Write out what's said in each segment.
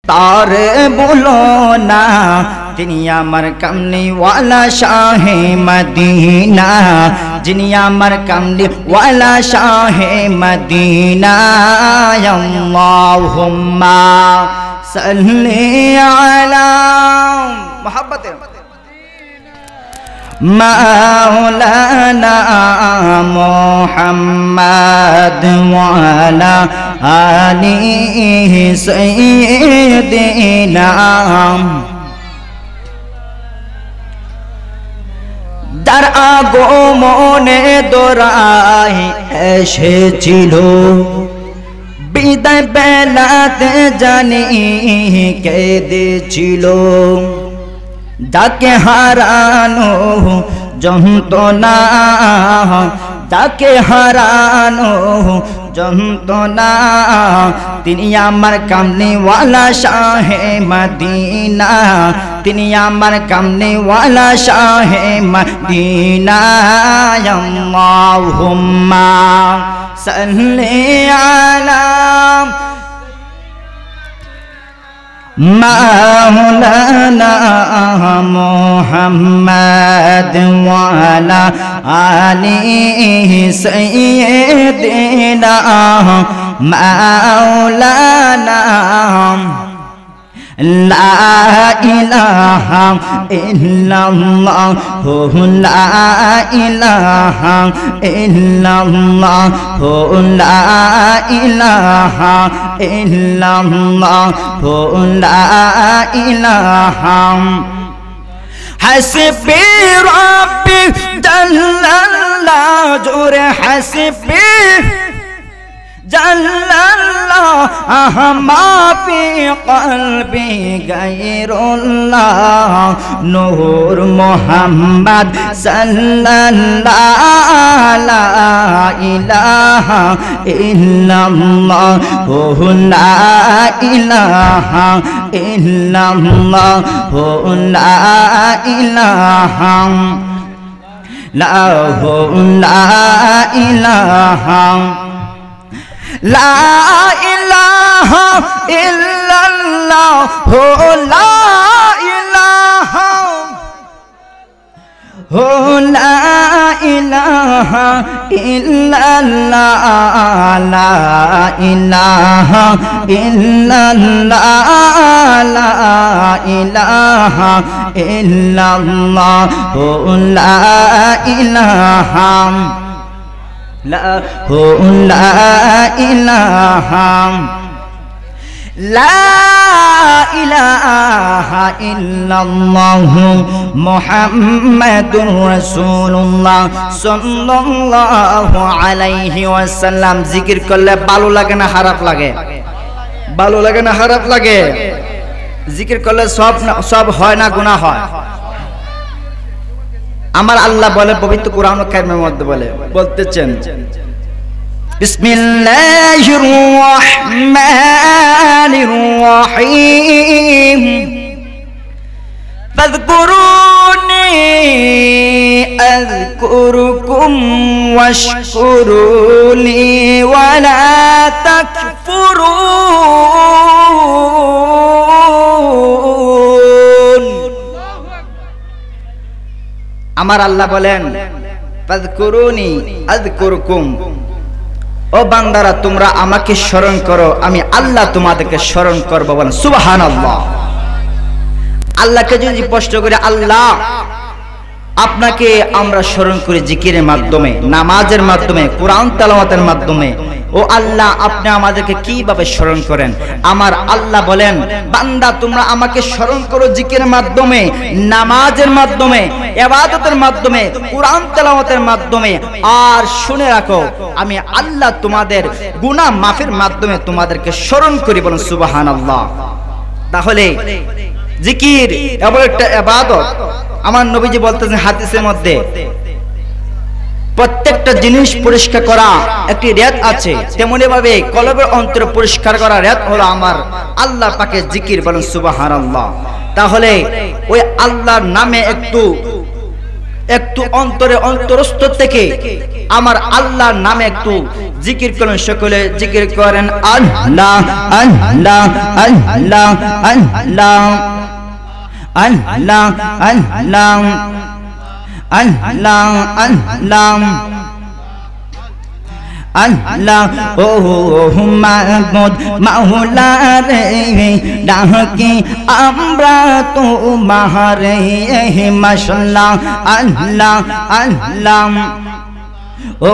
तारे बोलो ना जिनिया मर कमली वाला शाहे मदीना जिनिया मर कमली वाला शाहे मदीना अल्लाहुम्मा सल्ली अला मोहब्बत मौलाना मुहम्मद वाला आली सय्यिदिना दर আগমনে দোরাই এসেছিল বিদায় বেলাতে জানি কেঁদেছিল যাকে হারানো যন্ত্রণা যাকে হারানো যন্ত্রণা তিনি আমার কামলিওয়ালা শাহে মদিনা তিনি আমার কামলিওয়ালা শাহে মদিনা আল্লাহুম্মা সাল্লি আলা मौलाना मुहम्मद वाला आली सय्यिदिना मौलाना ला इलाहा इल्लल्लाह ला इलाहा इल्लल्लाह ला इलाहा इल्लल्लाह ला इलाहा हस्बी रब्बी जल्लल्लाह जोरे हस्बी जल्लल्लाह मा फी क़ल्बी गैरुल्लाह नूर मोहम्मद सल्लल्लाह ला इलाहा इल्लल्लाह ला इलाहा इल्लल्लाह ला इलाहा ला इलाहा ला इलाहा इल्लल्लाह ला इलाहा ला इलाहा इल्लल्लाह ला इलाहा इल्लल्लाह ला इलाहा इल्लल्लाह ला इलाहा ला इलाहा ला इलाहा इल्लल्लाह मुहम्मदुर रसूलुल्लाह सल्लल्लाहु अलैहि वसल्लम जिकिर करले ভালো লাগে না খারাপ লাগে ভালো লাগে না খারাপ লাগে জিকির করলে সব হয় না গুনাহ হয় আমার আল্লাহ বলে পবিত্র কোরআন কারিমের মধ্যে বলতেছেন বিসমিল্লাহির রহমানির রহিম ফাযকুরুনি আযকুরুকুম ওয়াশকুরুলি ওয়ালা তাকফুরুন আমার আল্লাহ বলেন ফাযকুরুনি আযকুরুকুম ও বান্দারা তোমরা আমাকে স্মরণ করো আমি আল্লাহ তোমাদেরকে স্মরণ করব বলেন সুবহানাল্লাহ আল্লাহকে যদি প্রশ্ন করে আল্লাহ আপনাকে আমরা স্মরণ করি জিকিরের মাধ্যমে নামাজের মাধ্যমে কোরআন তেলাওয়াতের মাধ্যমে ও আল্লাহ আপনি আমাদেরকে কিভাবে স্মরণ করেন আমার আল্লাহ বলেন বান্দা তোমরা আমাকে স্মরণ করো জিকিরের মাধ্যমে নামাজের মাধ্যমে ইবাদতের মাধ্যমে কোরআন তেলাওয়াতের মাধ্যমে আর শুনে রাখো আমি আল্লাহ তোমাদের গুনাহ মাফের মাধ্যমে তোমাদেরকে স্মরণ করি বলেন সুবহানাল্লাহ তাহলে জিকির এমন একটা ইবাদত আমার নবীজি বলতেছেন হাদিসের মধ্যে প্রত্যেকটা জিনিস পরিষ্কার করা একটি রিয়াত আছে তেমনি ভাবে কলবের অন্তর পরিষ্কার করা রিয়াত হলো আমার আল্লাহ পাকের জিকির বলেন সুবহানাল্লাহ তাহলে ওই আল্লাহর নামে একটু অন্তরে অন্তরস্থ থেকে আমার আল্লাহর নামে একটু জিকির করেন, সকলে জিকির করেন আল্লাহ আল্লাহ আল্লাহ আল্লাহ আল্লাহ আল্লাহ আল্লাহ আল্লাহ আল্লাহ ও মাহমুদ মাওলা রে ডাকি আমরা তোমারে মাশাআল্লাহ আল্লাহ আল্লাহ ও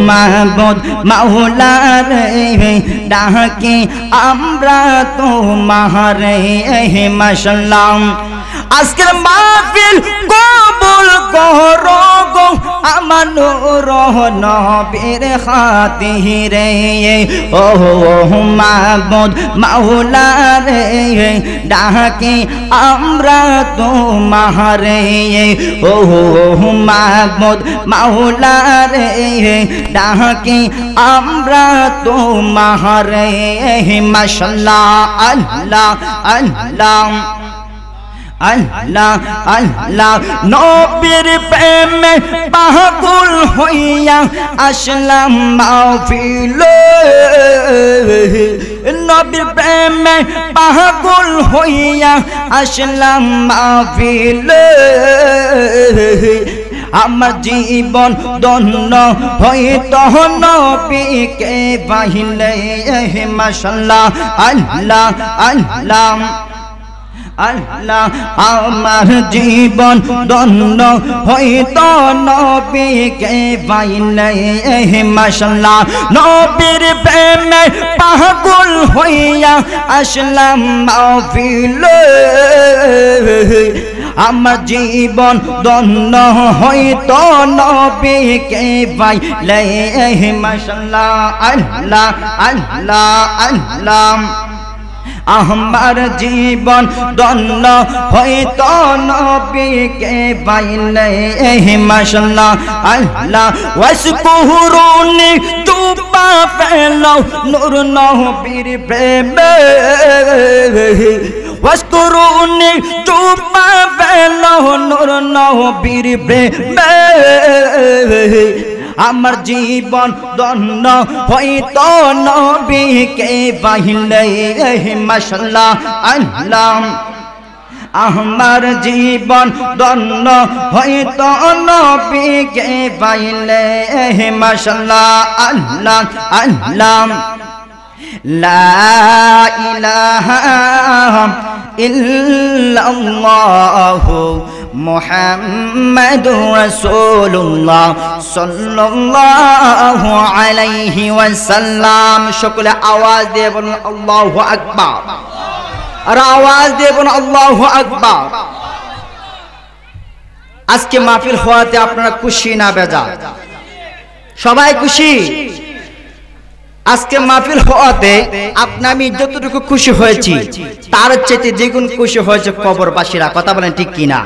মাহমুদ মাওলা রে ডাকি আমরা তোমারে মাশাআল্লাহ আজকের মাহফিল কবুল করো গো আমার নূর নবীর খাতিরে ও মাহমুদ মাওলা রে ডাকি আমরা তোমারে ও মাহমুদ মাওলা রে ডাকি আমরা তোমারে মাশাআল্লাহ আল্লাহ আল্লাহ আল্লাহ আল্লাহ নবীর প্রেমে পাগল হইয়া আসলাম মাহফিলে নবীর প্রেমে পাগল হইয়া আসলাম মাহফিলে আমার জীবন ধন্য হইত নবীকে পাইলে মাশাআল্লাহ আল্লাহ আল্লাহ আল্লাহ আমার জীবন ধন্য হইত নবীকে পাইলে মাশাআল্লাহ নবীর প্রেমে পাগল হইয়া আসলাম মাহফিলে আমার জীবন ধন্য হইত নবীকে পাইলে মাশাআল্লাহ আল্লাহ আল্লাহ আল্লাহ আমার জীবন ধন্য হইত নবীকে পাইলে মাশাআল্লাহ আল্লাহ ওয়াসকুরুনি তুবা পেলো নূর নবীর প্রেমে ওয়াসকুরুনি তুবা পেলো নূর নবীর প্রেমে আমার জীবন ধন্য হইত নবীকে পাইলে মাশাআল্লাহ আল্লাহ আমার জীবন ধন্য হইত নবীকে পাইলে মাশাআল্লাহ আল্লাহ আল্লাহ লা ইলাহা ইল্লাল্লাহু মুহাম্মাদুর রাসূলুল্লাহ সাল্লাল্লাহু আলাইহি ওয়াসাল্লাম সকলে আওয়াজ দিয়ে বলুন আল্লাহু আকবার আর আওয়াজ দিয়ে বলুন আল্লাহু আকবার আজকে মাহফিল হওয়াতে আপনারা খুশি না বেজার সবাই খুশি আজকে মাহফিল হওয়াতে আপনি আমি যতটুকু খুশি হয়েছি তার চেয়ে দ্বিগুণ খুশি হয়েছে কবরবাসীরা কথা বলেন ঠিক কিনা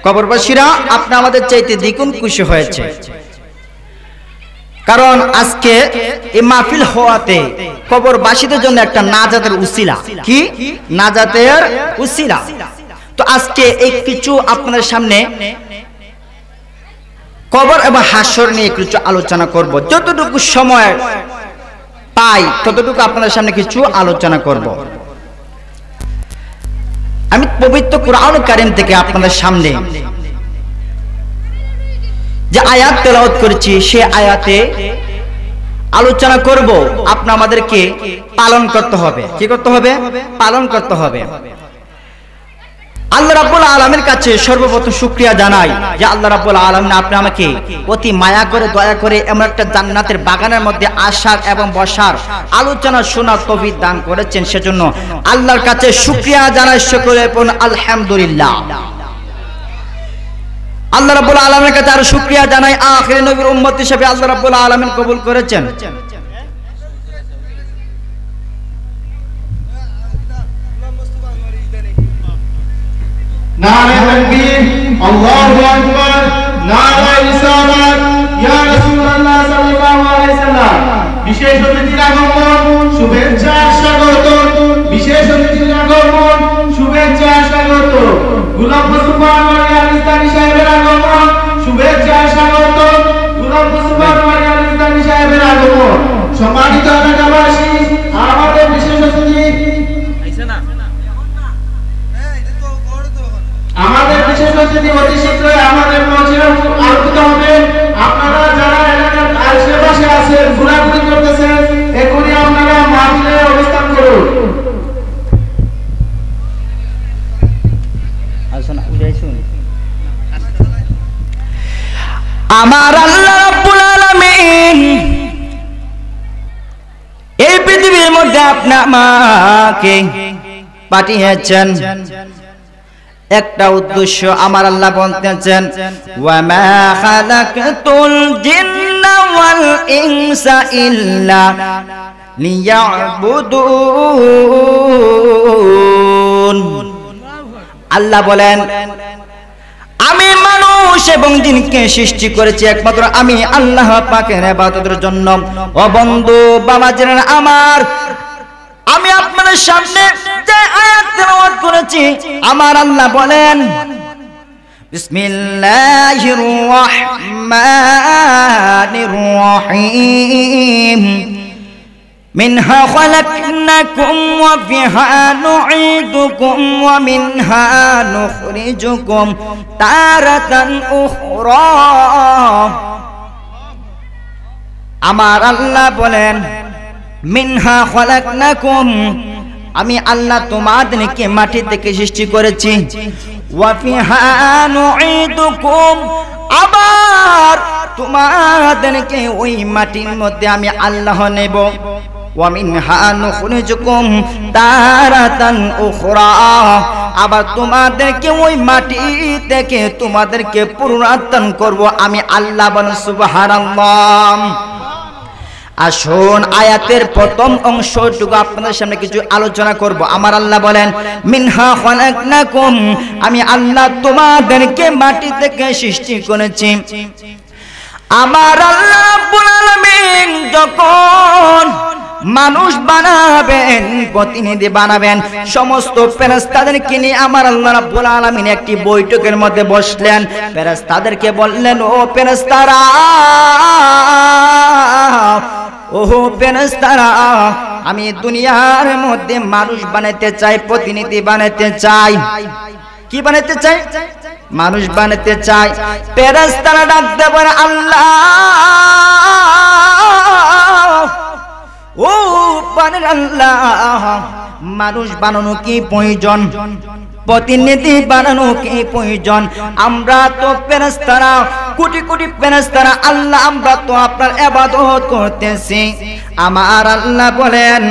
কবরবাসীরা আপনি আমাদের চাইতে দ্বিগুণ খুশি হয়েছে কারণ আজকে এই মাহফিল হওয়াতে কবরবাসীদের জন্য একটা নাজাতের উসিলা কি নাজাতের উসিলা তো আজকে এই কিছু আপনাদের সামনে কবর এবং হাসর নিয়ে কিছু আলোচনা করব যতটুকু সময় পাই ততটুকু আপনাদের সামনে কিছু আলোচনা করব আমি পবিত্র কোরআন কারীম থেকে আপনাদের সামনে যে আয়াত তেলাওয়াত করেছি সেই আয়াতে আলোচনা করব আপনি আমাদেরকে পালন করতে হবে কি করতে হবে পালন করতে হবে আল্লাহ রাব্বুল আলামিনের কাছে সর্বপ্রথম শুকরিয়া জানাই যে আল্লাহ রাব্বুল আলামিন আপনি আমাকে অতি মায়া করে দয়া করে এমন একটা জান্নাতের বাগানের মধ্যে আসার এবং বসার আলোচনা শোনার তৌফিক দান করেছেন সেজন্য আল্লাহর কাছে শুকরিয়া জানাই সকলে বলুন আলহামদুলিল্লাহ আল্লাহ রাব্বুল আলামিনের কাছে আর শুকরিয়া জানাই আখির নবীর উম্মত হিসেবে আল্লাহ রাব্বুল আলামিন কবুল করেছেন নারে তাকবীর আল্লাহু আকবার নারে রিসালাত ইয়া রাসূলুল্লাহ সাল্লাল্লাহু আলাইহি সাল্লাম বিশেষ অতিথির আগমন শুভেচ্ছা স্বাগত বিশেষ অতিথির আগমন শুভেচ্ছা স্বাগত গোলাম মুস্তফা আলিস্তানি সাহেবের আগমন শুভেচ্ছা স্বাগত গোলাম মুস্তফা আলিস্তানি সাহেবের আগমন সম্মানিত এলাকাবাসী, আমাদের বিশেষ অতিথি অতি শীঘ্রই আমাদের মঞ্চে আলোচিত হবে। আপনারা যারা এলাকার আশেপাশে আছেন, ঘোরাঘুরি করতেছেন, এখনই আপনারা মাঠে অবস্থান করুন। আমার আল্লাহ রাব্বুল আলামিন এই পৃথিবীর মধ্যে আপনি আমাকে পাঠিয়েছেন একটা উদ্দেশ্য। আমার আল্লাহ বলতেছেন, ওয়া মা খালাকতুল জিন্না ওয়াল ইনসা ইল্লা লিয়াবুদুন। আল্লাহ বলেন, আমি মানুষ এবং জিনকে সৃষ্টি করেছি একমাত্র আমি আল্লাহ পাকের ইবাদতের জন্য। ও বন্ধু বাবা জানেন আমার, আমি আপনাদের সামনে যে আয়াত তেলাওয়াত করেছি, আমার আল্লাহ বলেন, বিসমিল্লাহির রহমানির রহিম, মিনহা খালাকনাকুম ওয়া ফিহা নুঈদুকুম ওয়া মিনহা নুখরিজুকুম তারাতান উখরা। আমার আল্লাহ বলেন, মিনহা খালাকনাকুম, আমি আল্লাহ তোমাদেরকে মাটি থেকে সৃষ্টি করেছি, ওয়া ফিহা নুঈদুকুম, আবার তোমাদেরকে ওই মাটির মধ্যে আমি আল্লাহ নেব, ওয়া মিনহা নুখরিজুকুম তারাতান উখরা, আবার তোমাদেরকে ওই মাটি থেকে তোমাদেরকে পুনরুত্থান করব আমি আল্লাহ। বলেন সুবহানাল্লাহ। আসুন আয়াতের প্রথম অংশটুকু আপনাদের সামনে কিছু আলোচনা করব। আমার আল্লাহ বলেন, মিনহা খালাকনাকুম, আমি আল্লাহ তোমাদেরকে মাটি থেকে সৃষ্টি করেছি। আমার আল্লাহ রাব্বুল আলামিন যখন মানুষ বানাবেন, প্রতিনিধি বানাবেন, সমস্ত ফেরেশতাদেরকে নিয়ে আমার আল্লাহ রাব্বুল আলামিন একটি বৈঠকের মধ্যে বসলেন। ফেরেশতাদেরকে বললেন, ও ফেরেশতারা, ওহো ফেরেশতারা, আমি দুনিয়ার মধ্যে মানুষ বানাতে চাই, প্রতিনিধি বানাতে চাই। কি বানাতে চাই? মানুষ বানাতে চাই। ফেরেশতারা ডাকতে বলে, আল্লাহ, ও পারেন আল্লাহ, মানুষ বানানো কি প্রয়োজন, প্রতিনিধি বানানো কি প্রয়োজন? আমরা তো ফেরেশতারা, কোটি কোটি ফেরেশতারা আল্লাহ, আমরা তো আপনার ইবাদত করতেছি। আমার আল্লাহ বলেন,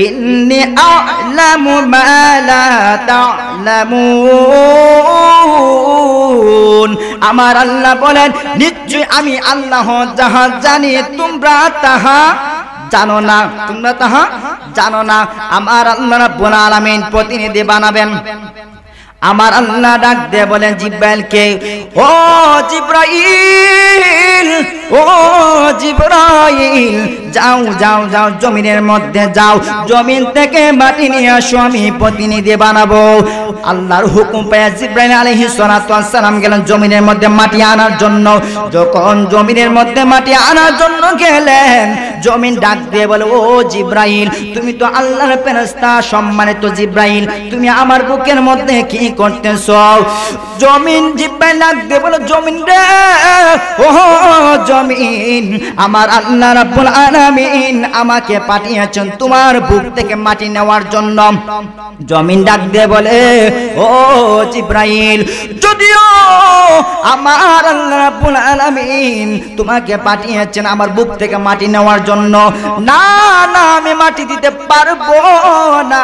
ইন্নী আ'লামু মা লা তা'লামুন। আমার আল্লাহ বলেন, নিশ্চয় আমি আল্লাহ যাহা জানি তোমরা তাহা জানো না, তোমরা তাহা জানো না। আমার আল্লাহ রাব্বুল আলামিন প্রতিনিধি বানাবেন। আমার আল্লাহ ডাক দিয়ে বলেন জিব্রাইলকে, ও জিব্রাইল, ও জিব্রাইল, যাও যাও যাও, জমিনের মধ্যে যাও, জমিন থেকে মাটি নিয়ে আসো, আমি প্রতিনিধি বানাবো। আল্লাহর হুকুম পেয়ে জিব্রাইল আলাইহিস সালাতু ওয়াস সালাম গেলেন জমিনের মধ্যে মাটি আনার জন্য। যখন জমিনের মধ্যে মাটি আনার জন্য গেলেন, জমিন ডাক দিয়ে বলে, ও জিব্রাইল, তুমি তো আল্লাহর ফেরেশতা, সম্মানিত জিব্রাইল, তুমি আমার বুকের মধ্যে কি করতেছ? জমিন জিব্রাইল ডাক দিয়ে বলে, জমিন রে, ও জমিন, আমার আল্লাহ রাব্বুল আলামিন আমাকে পাঠিয়েছেন তোমার বুক থেকে মাটি নেওয়ার জন্য। জমিন ডাক দিয়ে বলে, ও জিব্রাইল, যদিও আমার আল্লাহ রাব্বুল আলামিন তোমাকে পাঠিয়েছেন আমার বুক থেকে মাটি নেওয়ার জন্য, না না, আমি মাটি দিতে পারবো না।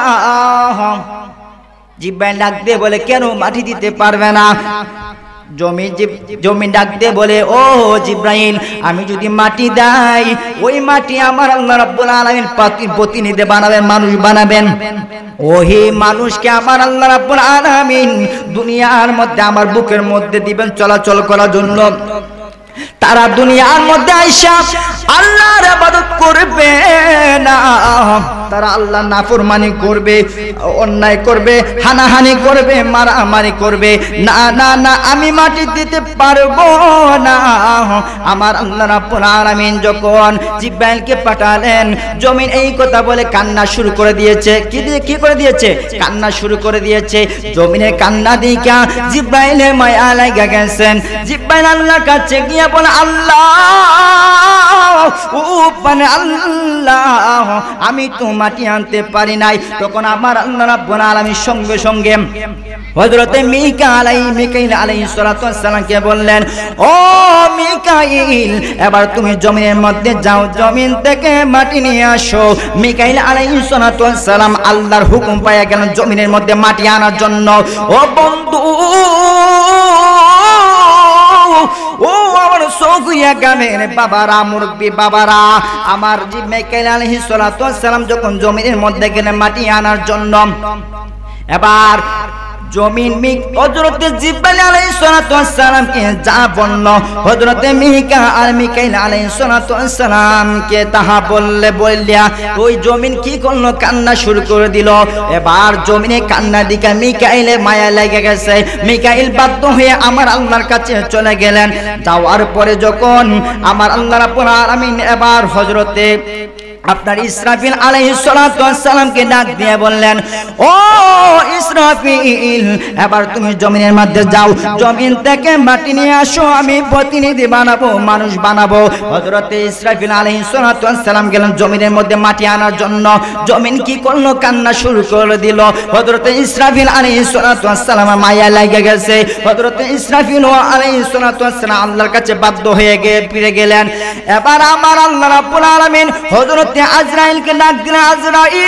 জিব্রাইল ডাক দিয়ে বলে, কেন মাটি দিতে পারবে না? জমি ডাক দিয়ে বলে, ও জিব্রাইল, আমি যদি মাটি দেই, ওই মাটি আমার আল্লাহ রাব্বুল আলামিন প্রতিনিধি বানাবেন, মানুষ বানাবেন। ওই মানুষকে আমার আল্লাহ রাব্বুল আলামিন দুনিয়ার মধ্যে আমার বুকের মধ্যে দিবেন চলাচল করার জন্য। তারা দুনিয়ার মধ্যে আইসা আল্লাহর ইবাদত করবে না, তারা আল্লাহ নাফরমানি করবে, অন্যায় করবে, হানাহানি করবে, মারামারি করবে। না না না, আমি মাটি দিতে পারবো না। আমার আল্লাহ রাব্বুল আলামিন যখন জিব্রাইলকে পাঠালেন, জমিন এই কথা বলে কান্না শুরু করে দিয়েছে। কি করে দিয়েছে? কান্না শুরু করে দিয়েছে। জমিনে কান্না দিকা জিব্রাইলে মায়া লাগা গেছেন। জিব্রাইল আল্লাহর কাছে গিয়ে বলে, আল্লাহ ও মানে আল্লাহ, আমি তো মাটি আনতে পারি নাই। তখন আমার আল্লাহ রাব্বুল আলামিন সঙ্গে সঙ্গে হযরতে মিকাইল আলাইহিস সালাতু ওয়াস সালামকে বললেন, ও মিকাইল, এবার তুমি জমিনের মধ্যে যাও, জমিন থেকে মাটি নিয়ে আসো। মিকাইল আলাইহিস সালাতু ওয়াস সালাম আল্লাহর হুকুম পাইয়া গেলেন জমিনের মধ্যে মাটি আনার জন্য। ও বন্ধু, ও আমার সৌগুয়া গ্রামের বাবারা, মুরব্বী বাবারা, আমার জি মিকাইল আলাইহিস সালাতু ওয়াস সালাম যখন জমিনের মধ্যে গেলেন মাটি আনার জন্য, এবার জমিন হযরতে জিব্রাইল আলাইহিস সালাতু ওয়াস সালামকে যা বলল, হযরতে মিকাইল আলাইহিস সালাতু ওয়াস সালামকে তাহা বললিয়া ওই জমিন কি করলো? কান্না শুরু করে দিল। এবার জমিনে কান্না দিকে মিকাইলের মায়া লেগে গেছে। মিকাইল বাধ্য হয়ে আমার আল্লাহর কাছে চলে গেলেন। যাওয়ার পরে যখন আমার আল্লাহ রাব্বুল আলামিন এবার হযরতে আপনার ইসরাফিল আলাইহিস সালাতু ওয়াস সালামকে ডাক দিয়ে বললেন, ও ইসরাফিল, এবার তুমি জমিনের মধ্যে যাও, জমিন থেকে মাটি নিয়ে আসো, আমি প্রতিনিধি বানাবো, মানুষ বানাবো। হযরতে ইসরাফিল আলাইহিস সালাতু ওয়াস সালাম গেলেন জমিনের মধ্যে মাটি আনার জন্য। জমিন কি করলো? কান্না শুরু করে দিল। হযরতে ইসরাফিল আলাইহিস সালাতু ওয়াস সালাম মায়া লেগে গেছে। হযরতে ইসরাফিল আলাইহিস সালাতু ওয়াস সালাম আল্লাহর কাছে বাধ্য হয়ে ফিরে গেলেন। এবার আমার আল্লাহ রাব্বুল আলামিন হযরতে আজরাইলকে ডাক দিলেন, আজরাইল,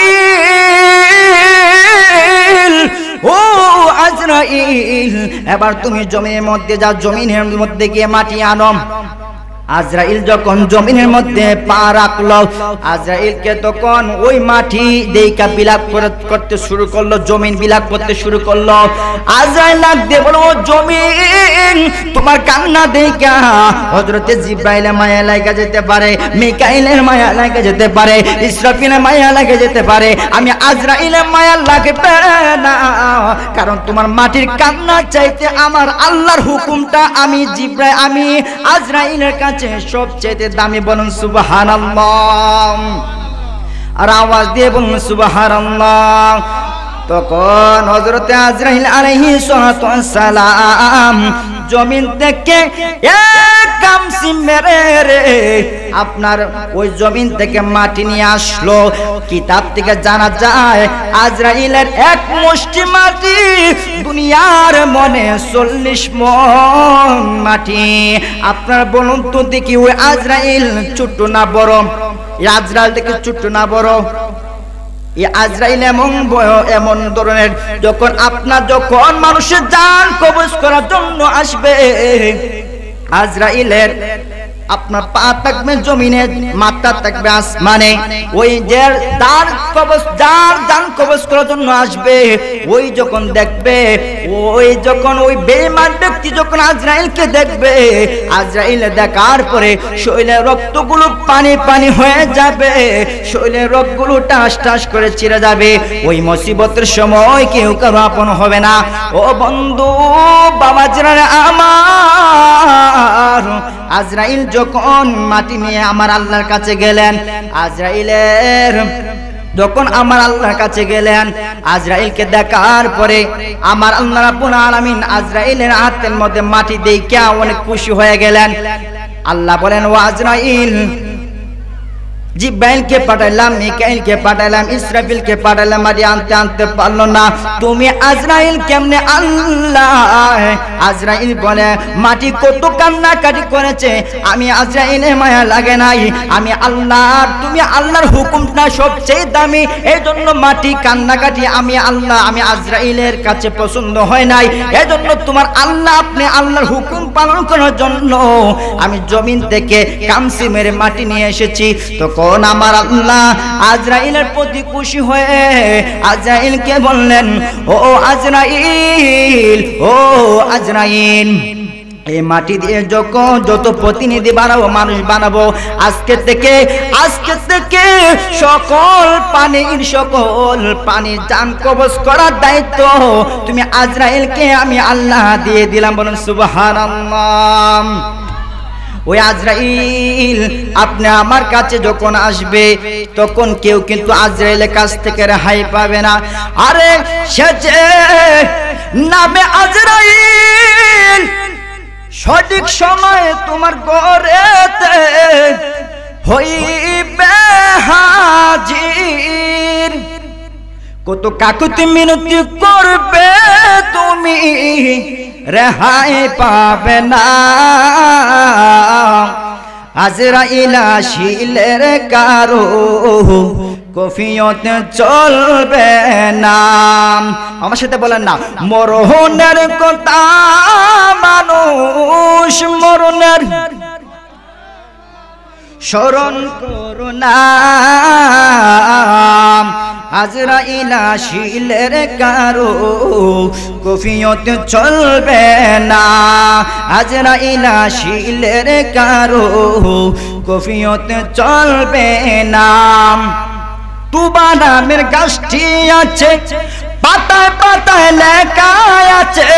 ও আজরাইল, এবার তুমি জমিনের মধ্যে যাও, জমিনের মধ্যে গিয়ে মাটি আনো। আজরাইল যখন জমিনের মধ্যে পা রাখলো, আজরাইলকে তখন ওই মাটি দেইকা বিলাপ করতে শুরু করলো, জমিন বিলাপ করতে শুরু করলো। আজরাইল ডাক দিয়ে বলল, ও জমিন, তোমার কান্না দেইকা হযরতে জিব্রাইলের মায়া লাগা যেতে পারে, মিকাইলের মায়া লাগা যেতে পারে, ইসরাফিলের মায়া লাগা যেতে পারে, আমি আজরাইলের মায়া লাগবে না। কারণ তোমার মাটির কান্না চাইতে আমার আল্লাহর হুকুমটা আমি আজরাইলের কাছে সবচেয়ে দামি। বলুন সুবহানাল্লাহ, আর আওয়াজ দিয়ে বলুন সুবহানাল্লাহ। তখন হযরতে আজরাইল আলাইহিস সালাতু ওয়াস সালাম জমিন থেকে এক গামছি মেরে আপনার ওই জমিন থেকে মাটি নিয়ে আসলো। কিতাব থেকে জানা যায় আজরাইলের এক মুষ্টি মাটি দুনিয়ার মনে 40 মণ মাটি। আপনার বলুন তো দেখি, ওই আজরাইল ছোট না বড়? আজরাইল থেকে ছোট না বড়? এই আজরাইল এমন ধরনের, যখন মানুষের জান কবজ করার জন্য আসবে, আজরাইলের আপনার পা থাকবে জমিনে, মাথা থাকবে আসমানে। ওই যার জান কবজ করার জন্য আসবে, ওই যখন দেখবে, ওই বেঈমান ব্যক্তি যখন আজরাইলকে দেখবে, আজরাইল দেখার পরে শরীরের রক্তগুলো পানি পানি হয়ে যাবে, শরীরের রক্তগুলো টাস টাস করে ছিঁড়ে যাবে। ওই মুসিবতের সময় কেউ কারো আপন হবে না। ও বন্ধু, বাবা জানেন আমার, আজরাইল যখন মাটি নিয়ে আমার আল্লাহর কাছে গেলেন, যখন আমার আল্লাহর কাছে গেলেন, আজরাইলকে দেখার পরে আমার আল্লাহ রাব্বুল আলামিন আজরাইলের হাতের মধ্যে মাটি দেইখা অনেক খুশি হয়ে গেলেন। আল্লাহ বলেন, ও আজরাইল, জিব্রাইলকে পাঠাইলাম, মিকাইলকে পাঠাইলাম, ইসরাফিলকে পাঠাইলাম, মাটি আনতে পারলো না, তুমি আজরাইল কেমনে আল্লাহ? আজরাইল বলে, মাটি কত কান্নাকাটি করেছে, আমি আজরাইলের মায়া লাগে নাই, আমি আল্লাহর, তুমি আল্লাহর হুকুমটা সবচেয়ে দামি, এই জন্য মাটি কান্নাকাটি আমি আজরাইলের কাছে পছন্দ হয় নাই, এজন্য তোমার আল্লাহ, আপনি আল্লাহর হুকুম পালন করার জন্য আমি জমিন থেকে কামসি মেরে মাটি নিয়ে এসেছি। তখন আমার আল্লাহ আজরাইলের প্রতি খুশি হয়ে আজরাইলকে বললেন, ও আজরাইল, ও আজরাইল, এই মাটি দিয়ে যত প্রতিনিধি বানাবো, মানুষ বানাবো, আজকে থেকে সকল পানি জান কবজ করার দায়িত্ব তুমি আজরাইলকে আমি আল্লাহ দিয়ে দিলাম। বলেন সুবহানাল্লাহ। ওই আজরাইল আপনি আমার কাছে যখন আসবে তখন কেউ কিন্তু আজরাইলের কাছ থেকে রেহাই পাবে না। আরে সে যে নামে আজরাইল সঠিক সময়ে তোমার ঘরেতে হইবে হাজির, কত কাকুতি মিনতি করবে তুমি রেহাই পাবে না। আজরাইল আসিলের কারো কফিয়ত চলবে না। আমার সাথে বলেন না, মরণের কথা মানুষ মরণের স্মরণ করো না। আজরাইল আসিলের কারো কফিয়ত চলবে না। আজরাইল আসিলের কারো কফিয়ত চলবে না। তুবা নামের গাছটি আছে, পাতায় পাতায় লেখা আছে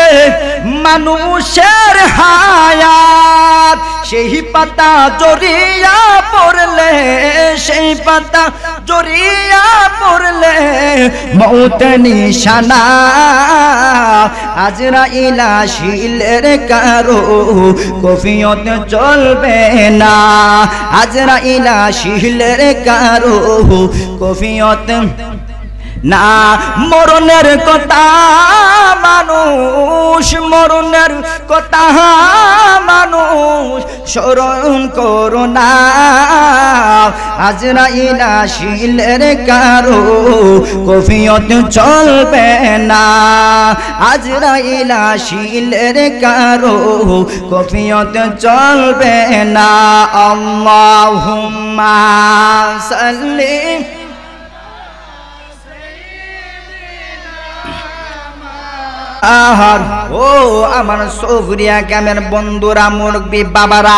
মানুষের হায়াত। সেই পাতা জড়িয়া পড়লে, সেই পাতা জড়িয়া পড়লে মৌত নিশানা। আজরাইল আসিলের কারো কফিয়ত চলবে না। আজরাইল আসিলের কারো কফিয়ত না। মরণের কথা মানুষ মরণের কথা মানুষ স্মরণ করো না। আজরাইল আসিলের কারো কফিয়ত চলবে না। আজরাইল আসিলের কারো কফিয়ত চলবে না। আল্লাহুম্মা সাল্লি আহার। ও আমার সৌরিয়া গ্রামের বন্ধুরা, মুরব্বী বাবারা,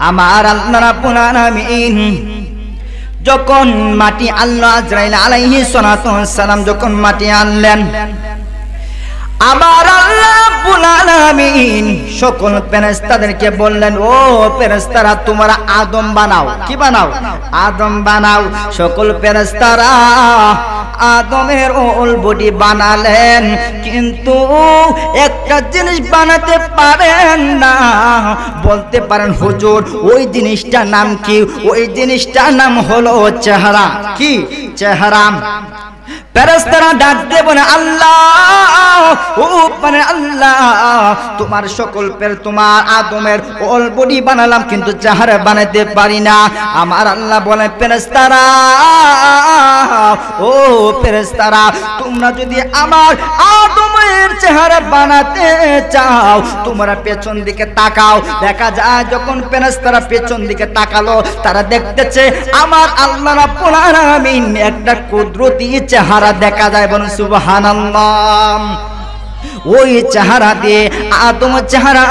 আমার আল্লাহ রাব্বুল আলামিন যখন মাটি আল্লাহ আজরাইল আলাইহিস সালাতু ওয়াস সালাম যখন মাটি আনলেন, আমার আল্লাহ রাব্বুল আলামিন সকল ফেরেশতাদেরকে বললেন, ও ফেরেশতারা তোমরা আদম বানাও। কি বানাও? আদম বানাও। সকল ফেরেশতারা আদমের ওল বডি বানালেন, কিন্তু একটা জিনিস বানাতে পারেন না। বলতে পারেন হুজুর ওই জিনিসটার নাম কি? ওই জিনিসটার নাম হলো চেহারা। কি চেহারা? ফেরেশতারা ডাক দিয়ে বলে, আল্লাহ ও মানে আল্লাহ, তোমার সকল তোমার আদমের ওল বডি বানালাম কিন্তু চেহারা বানাতে পারি না। আমার আল্লাহ বলে, ফেরেশতারা ও ফেরেশতারা, তোমরা যদি আমার আদমের চেহারা বানাতে চাও তোমরা পেছন দিকে তাকাও। দেখা যায় যখন ফেরেশতারা পেছন দিকে তাকালো, তারা দেখতেছে আমার আল্লাহ রাব্বুল আলামিন একটা কুদরতি চেহারা দেখা যায়। বলুন সুবহানাল্লাহ। ওই চেহারা দিয়ে আদম চেহারা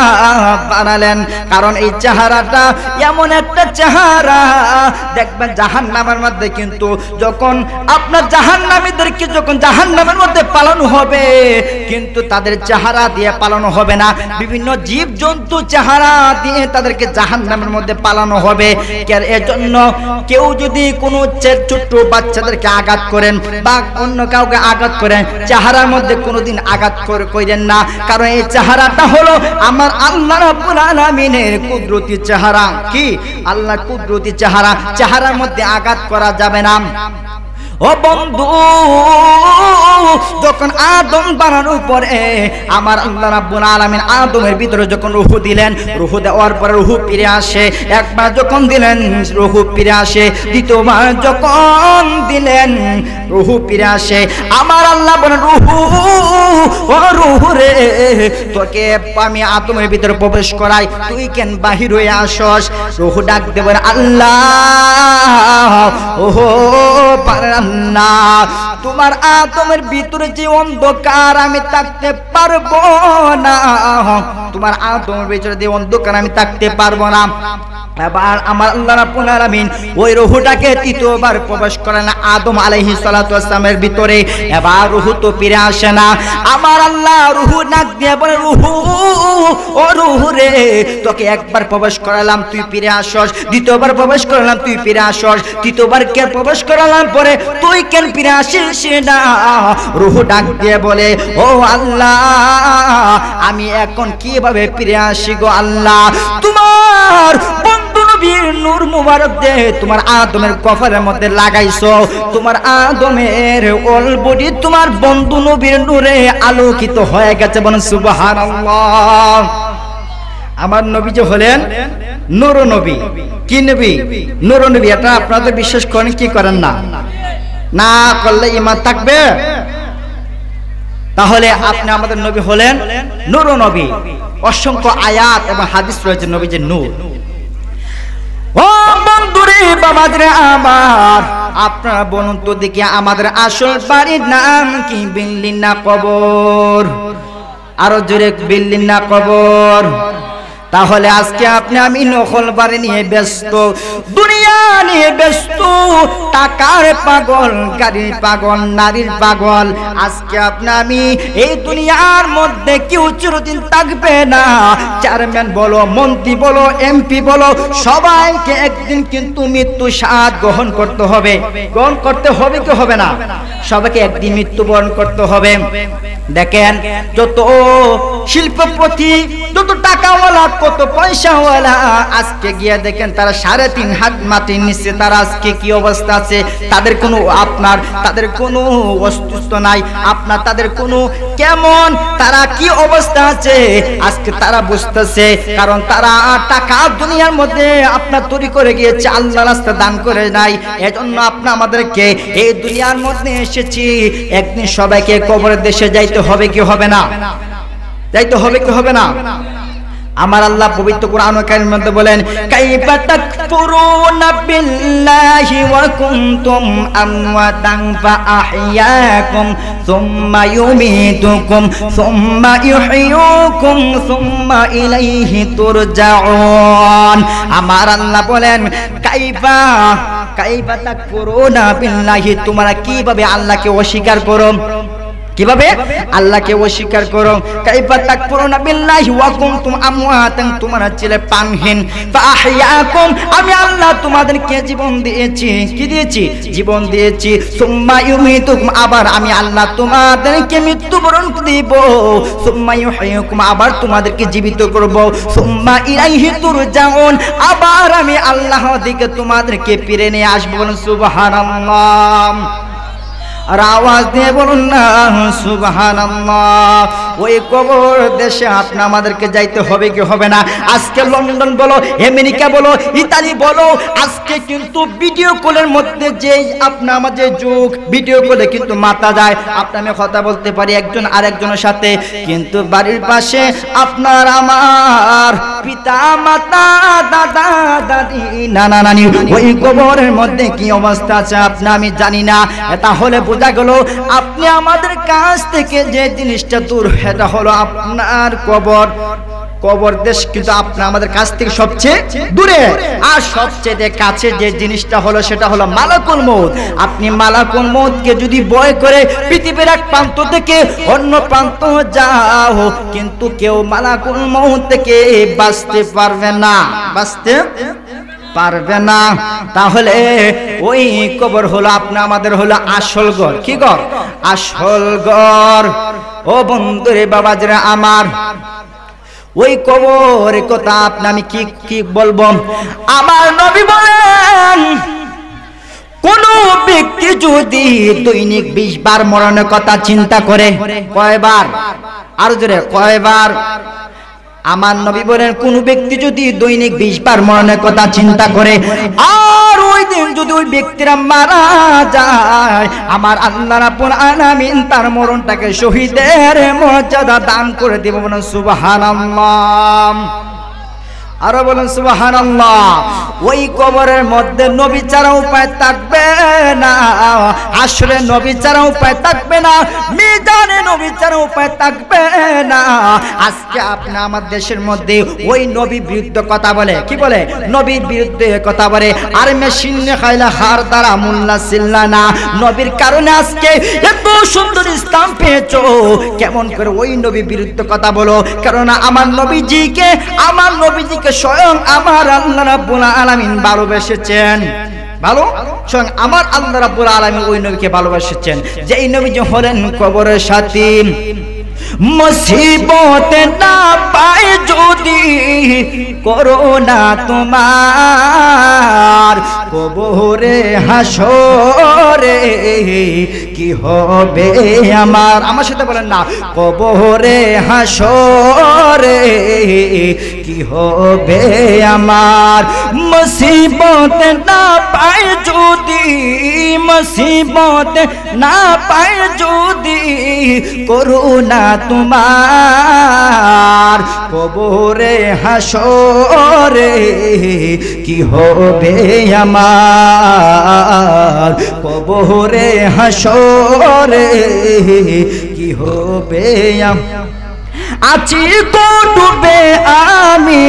বানালেন, কারণ এই চেহারাটা এমন একটা চেহারা দেখবেন জাহান্নামের মধ্যে কিন্তু যখন আপনার জাহান্নামীদেরকে যখন জাহান্নামের মধ্যে পালানো হবে কিন্তু তাদের চেহারা দিয়ে পালানো হবে না, বিভিন্ন জীব জন্তু চেহারা দিয়ে তাদেরকে জাহান্নামের মধ্যে পালানো হবে। এর জন্য কেউ যদি কোনো ছোট্ট বাচ্চাদেরকে আঘাত করেন বা অন্য কাউকে আঘাত করেন, চেহারার মধ্যে কোনোদিন আঘাত করেন না, কারণ এই চেহারাটা হলো আমার আল্লাহ রাব্বুল আলামিনের কুদরতি চেহারা। কি? আল্লাহ কুদরতি চেহারা, চেহারার মধ্যে আঘাত করা যাবে না। ও বন্ধু, যখন আদম বানানোর পরে আমার আল্লাহ রাব্বুল আলামিন আদমের ভিতরে যখন রূহ দিলেন, রূহ দেওয়ার পরে রূহ ফিরে আসে। একবার যখন দিলেন রূহ ফিরে আসে, দ্বিতীয়বার যখন দিলেন রূহ ফিরে আসে। আমার আল্লাহ বলেন, রূহ ও রূহ রে, তোকে আমি আদমের ভিতরে প্রবেশ করাই, তুই কেন বাহির হয়ে আসস? রূহ ডাক দেবেন, আল্লাহ ওহো পারেন না, তোমার আদমের ভিতরে যে অন্ধকার আমি থাকতে পারবো না, তোমার আদমের ভিতরে যে অন্ধকার আমি থাকতে পারবো না। এবার আমার আল্লাহ রাব্বুল আলামিন ওই রূহটাকে তৃতীয়বার প্রবেশ করেন আদম আলাইহিস সালাতু ওয়াস সালামের ভিতরে। এবার রূহ তো ফিরে আসে না। আমার আল্লাহ রূহ নাক দিয়ে বলে, রূহ ও রূহ রে, তোকে একবার প্রবেশ করালাম তুই ফিরে আসস, দ্বিতীয়বার প্রবেশ করালাম তুই ফিরে আসস, তৃতীয়বার কে প্রবেশ করালাম পরে তুই কেন ফিরে আসিস না? রূহ ডাক দিয়ে বলে, ও আল্লাহ আমি এখন কিভাবে ফিরে আসি গো আল্লাহ? তোমার বন্ধু নবীর নূর মুবারক দে তোমার আদমের কফরের মধ্যে লাগাইছো, তোমার আদমের অলবডি তোমার বন্ধু নবীর নূরে আলোকিত হয়ে গেছে। বলেন সুবহানাল্লাহ। আমার নবী যে হলেন নূর নবী। কি নবী? নূর নবী। এটা আপনাদের বিশ্বাস করেন কি করেন না? না করলে ঈমান থাকবে? তাহলে আপনি আমাদের নবী হলেন নূর নবী। অসংখ্য আয়াত এবং হাদিস রয়েছে নবী যে নূর। ও বন্ধুরে বাবাজরে আমার, আপনারা বলুন তো দেখি আমাদের আসল বাড়ির নাম কি? বিল্ডিং না কবর? আরো জোরে, বিল্ডিং না কবর? তাহলে আজকে আপনি আমি নকল বাড়ি নিয়ে ব্যস্ত, দুনিয়া নিয়ে ব্যস্ত, টাকার পাগল, গাড়ির পাগল, নারীর পাগল। আজকে আপনি আমি এই দুনিয়ার মধ্যে কেউ চিরদিন থাকবে না। চেয়ারম্যান বলো, মন্ত্রী বলো, এমপি বলো, সবাইকে একদিন কিন্তু মৃত্যু স্বাদ গ্রহণ করতে হবে। গ্রহণ করতে হবে কি হবে না? সবাইকে একদিন মৃত্যুবরণ করতে হবে। দেখেন যত শিল্পপতি, যত টাকাওয়ালা, কত পয়সাওয়ালা, আজকে গিয়ে দেখেন তারা 3.5 হাত মাটির নিচে, তারা আজকে কি অবস্থা আছে? তাদের কোনো তাদের কোনো অস্তিত্ব নাই। তাদের কোনো কেমন, তারা কি অবস্থা আছে আজকে তারা বুঝতেছে। কারণ তারা টাকা দুনিয়ার মধ্যে তৈরি করে গিয়েছে, আল্লাহ রাস্তা দান করে নাই। এজন্য আমাদেরকে এই দুনিয়ার মধ্যে এসেছি, একদিন সবাইকে কবরের দেশে যাইতে হবে কি হবে না? যাইতে হবে কি হবে না? আমার আল্লাহ পবিত্র কোরআনুল কারীমের মধ্যে বলেন, কাইফা তাকফুরুনা বিল্লাহি ওয়া কুনতুম আমওয়াতান ফাআহইয়াকুম সুম্মা ইউমীতুকুম সুম্মা ইউহয়িকুম সুম্মা ইলাইহি তুরজাউন। আমার আল্লাহ বলেন, কাইফা তাকফুরুনা বিল্লাহি, তোমরা কিভাবে আল্লাহকে অস্বীকার করো? কিভাবে আল্লাহকে অস্বীকার করো? কাইফা তাকফুরুনা বিল্লাহি ওয়া কুনতুম আমওয়াতান, তোমরা ছিলে প্রাণহীন। ফাআহইয়াকুম, আমি আল্লাহ তোমাদেরকে জীবন দিয়েছি। কি দিয়েছি? জীবন দিয়েছি। সুম্মা ইউমীতুকুম, আবার আমি আল্লাহ তোমাদেরকে মৃত্যুবরণ দিব। সুম্মা ইউহয়িকুম, আবার তোমাদেরকে জীবিত করব। সুম্মা ইলাইহি তুরজাউন, আবার আমি আল্লাহর দিকে তোমাদেরকে ফিরে নিয়ে আসব। সুবহানাল্লাহ। আর আওয়াজ দিয়ে বলুন না সুবহানাল্লাহ। ওই কবর দেশে আমাদেরকে যাইতে হবে কি হবে না? আজকে লন্ডন বলো, আমেরিকা বলো, ইতালি বলো, আজকে কিন্তু ভিডিও কলের মধ্যে যে আমাদের যুগ, ভিডিও কলে কিন্তু মাতা যায়। আমি কথা বলতে পারি একজন আরেকজনের সাথে, কিন্তু বাড়ির পাশে আপনার আমার পিতা মাতা, দাদা দাদি, নানা নানি, ওই কবরের মধ্যে কি অবস্থা আছে আমি জানি না। তাহলে বোঝা গেল আপনি আমাদের কাছ থেকে যে জিনিসটা দূর, এটা হলো আপনার কবর। কবর দেশ কিন্তু আমাদের কাছ থেকে সবচেয়ে দূরে। আর সবচেয়ে কাছে যে জিনিসটা হলো সেটা হলো মালাকুল মউত। আপনি মালাকুল মউতকে যদি ভয় করে পৃথিবীর এক প্রান্ত থেকে অন্য প্রান্ত যাও, কিন্তু কেউ মালাকুল মউত থেকে বাঁচতে পারবে না, বাঁচতে পারবে না। তাহলে ওই কবর হলো আমাদের হলো আসল ঘর। কি ঘর? আসল ঘর। ও বন্ধুরে বাবাজরা আমার, ওই কবরের কথা আমি কি বলবো? আমার নবী বলেন, কোন ব্যক্তি যদি দৈনিক 20 বার মরণের কথা চিন্তা করে, কয়বার? আর জোরে, কয়বার? আমার নবী বলেন, কোন ব্যক্তি যদি দৈনিক 20 বার মরণের কথা চিন্তা করে, আর ওই দিন যদি ওই ব্যক্তিরা মারা যায়, আমার আল্লাহ রাব্বুল আলামিন তার মরণটাকে শহীদের মর্যাদা দান করে দিব। বলেন সুবহানাল্লাহ। আরো বলেন সুবহানাল্লাহ। ওই কবরের মধ্যে নবী ছাড়া উপায় থাকবে না, আসলে নবী ছাড়া উপায় থাকবে না, মিজান নবী ছাড়া উপায় থাকবে না। আজকে আপনি আমার দেশের মধ্যে ওই নবী বিরুদ্ধে কথা বলে, কি বলে? নবীর বিরুদ্ধে কথা বলে। আর মেশিন খাইলা হার দ্বারা মোল্লা সিল্লা না, নবীর কারণে আজকে এত সুন্দর ইসলাম পেয়েছো, কেমন করে ওই নবী বিরুদ্ধে কথা বলো? কারণ আমার নবীজিকে স্বয়ং আমার আল্লাহ রাব্বুল আলামিন ভালোবেসেছেন। ভালো স্বয়ং আমার আল্লাহ রাব্বুল আলামিন ওই নবীকে ভালোবাসেছেন, যে এই নবীজি হলেন কবরের সাথী। মুসিবতে না পায় যদি করোনা তোমার, কবরে হাসরে কি হবে আমার? আমার সাথে বলেন না, কবরে হাসরে কি হবে আমার? মুসিবতে না পায় যদি, মুসিবতে না পায় যদি করুণা তোমার, কবরে হাসরে কি হবে আমার? কবরে হাসরে কি হবে আমার? আছি তো ডুবে আমি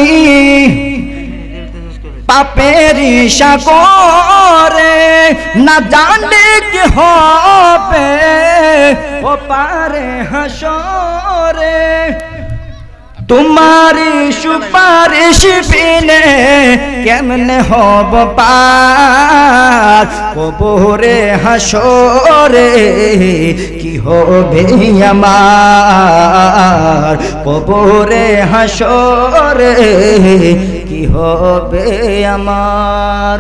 পাপের সাগরে, না জানে কি হবে ও পারে হাসরে। তোমারি সুপারিশ বিনে কেমনে হব পার, কবরে হাসরে কি হবে আমার? কবরে হাসরে কি হবে আমার?